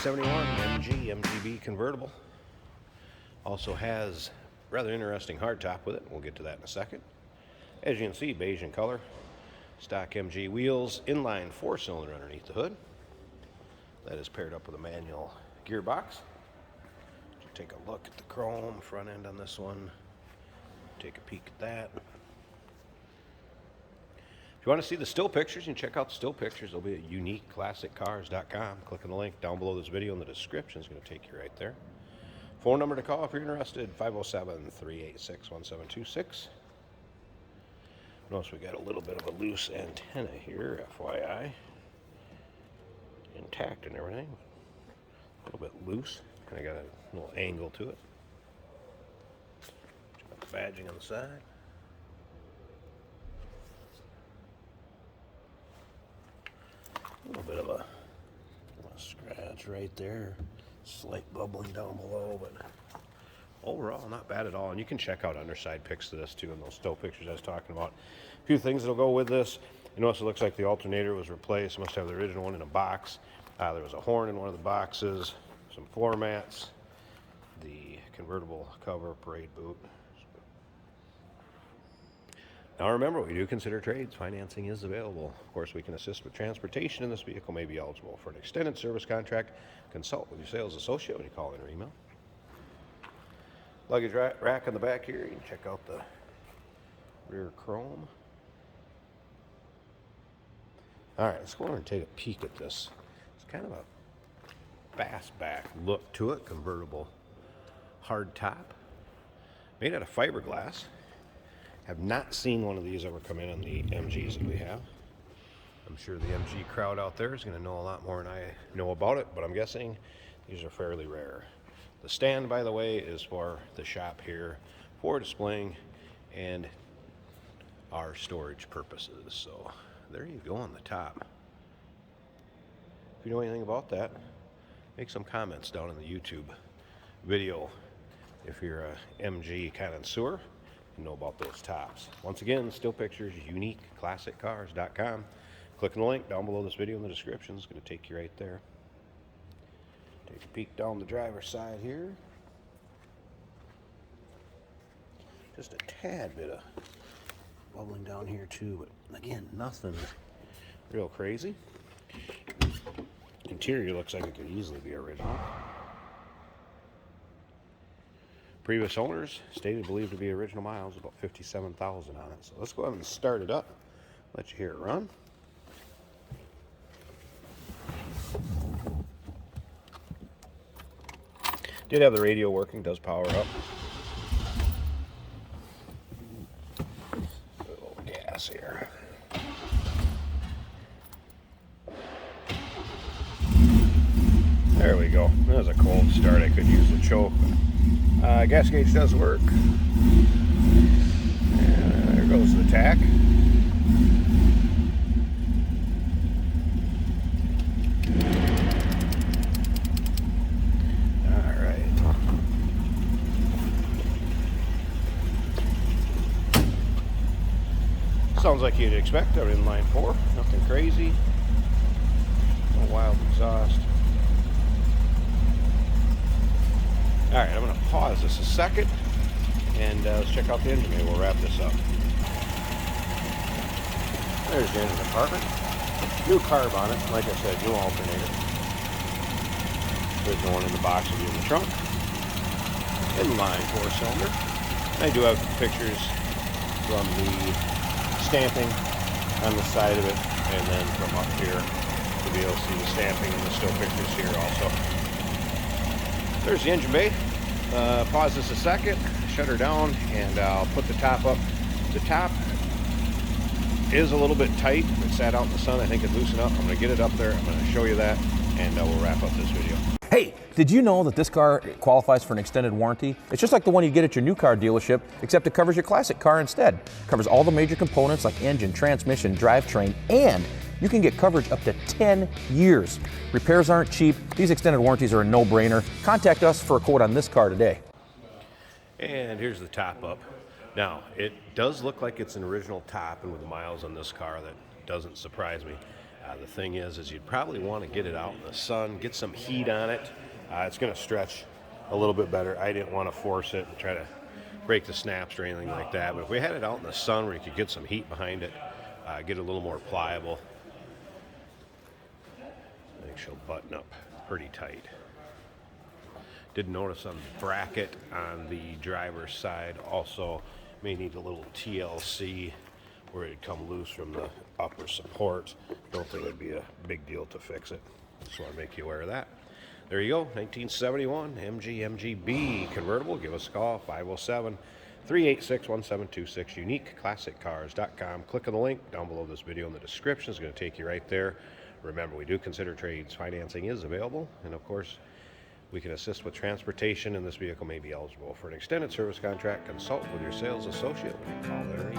1971 MG MGB Convertible. Also has rather interesting hardtop with it. We'll get to that in a second. As you can see, beige in color. Stock MG wheels, inline 4-cylinder underneath the hood. That is paired up with a manual gearbox. Take a look at the chrome front end on this one. Take a peek at that. If you want to see the still pictures, you can check out the still pictures. They'll be at uniqueclassiccars.com. Click on the link down below this video in the description. It's going to take you right there. Phone number to call if you're interested, 507-386-1726. Notice we got a little bit of a loose antenna here, FYI. Intact and everything. A little bit loose. Kind of got a little angle to it. Got the badging on the side. A little bit of a scratch right there. Slight bubbling down below, but overall not bad at all. And you can check out underside pics of this too in those still pictures I was talking about. A few things that'll go with this. You notice it looks like the alternator was replaced. Must have the original one in a box. There was a horn in one of the boxes, some floor mats, the convertible cover, parade boot. Now remember, we do consider trades. Financing is available. Of course, we can assist with transportation, and this vehicle may be eligible for an extended service contract. Consult with your sales associate when you call in or email. Luggage rack on the back here. You can check out the rear chrome. All right, let's go over and take a peek at this. It's kind of a fastback look to it. Convertible hard top. Made out of fiberglass. Have not seen one of these ever come in on the MGs that we have. I'm sure the MG crowd out there is going to know a lot more than I know about it, but I'm guessing these are fairly rare. The stand, by the way, is for the shop here for displaying and our storage purposes. So there you go on the top. If you know anything about that, make some comments down in the YouTube video. If you're a MG connoisseur, you know about those tops. Once again, still pictures, uniqueclassiccars.com. Click on the link down below this video in the description. It's going to take you right there. Take a peek down the driver's side here. Just a tad bit of bubbling down here too, but again, nothing real crazy. Interior looks like it could easily be original. Previous owners stated believed to be original miles, about 57,000 on it. So let's go ahead and start it up. Let you hear it run. Did have the radio working, does power up. A little gas here. There we go. That was a cold start. I could use the choke. Gas gauge does work. And there goes the tack. All right. Sounds like you'd expect out in line 4. Nothing crazy. No wild exhaust. All right, I'm going to pause this a second, and let's check out the engine. Maybe we'll wrap this up. There's the engine compartment. New carb on it. Like I said, new alternator. There's the one in the box will be in the trunk. Inline 4-cylinder. I do have pictures from the stamping on the side of it, and then from up here to be able to see the stamping and the still pictures here also. There's the engine bay. Pause this a second, shut her down, and I'll put the top up. The top is a little bit tight. It sat out in the sun. I think it loosened up. I'm going to get it up there. I'm going to show you that, and we'll wrap up this video. Hey, did you know that this car qualifies for an extended warranty? It's just like the one you get at your new car dealership, except it covers your classic car instead. It covers all the major components like engine, transmission, drivetrain, and you can get coverage up to 10 years. Repairs aren't cheap. These extended warranties are a no-brainer. Contact us for a quote on this car today. And here's the top up. Now, it does look like it's an original top, and with the miles on this car, that doesn't surprise me. The thing is you'd probably want to get it out in the sun, get some heat on it. It's going to stretch a little bit better. I didn't want to force it and try to break the snaps or anything like that, but if we had it out in the sun where you could get some heat behind it, get it a little more pliable, I think she'll button up pretty tight. Did notice on the bracket on the driver's side also may need a little TLC where it'd come loose from the upper support. Don't think it'd be a big deal to fix it. Just want to make you aware of that. There you go, 1971 MG MGB Convertible. Give us a call, 507-386-1726, uniqueclassiccars.com. Click on the link down below this video in the description. It's going to take you right there. Remember, we do consider trades. Financing is available, and of course, we can assist with transportation, and this vehicle may be eligible for an extended service contract. Consult with your sales associate when you call there.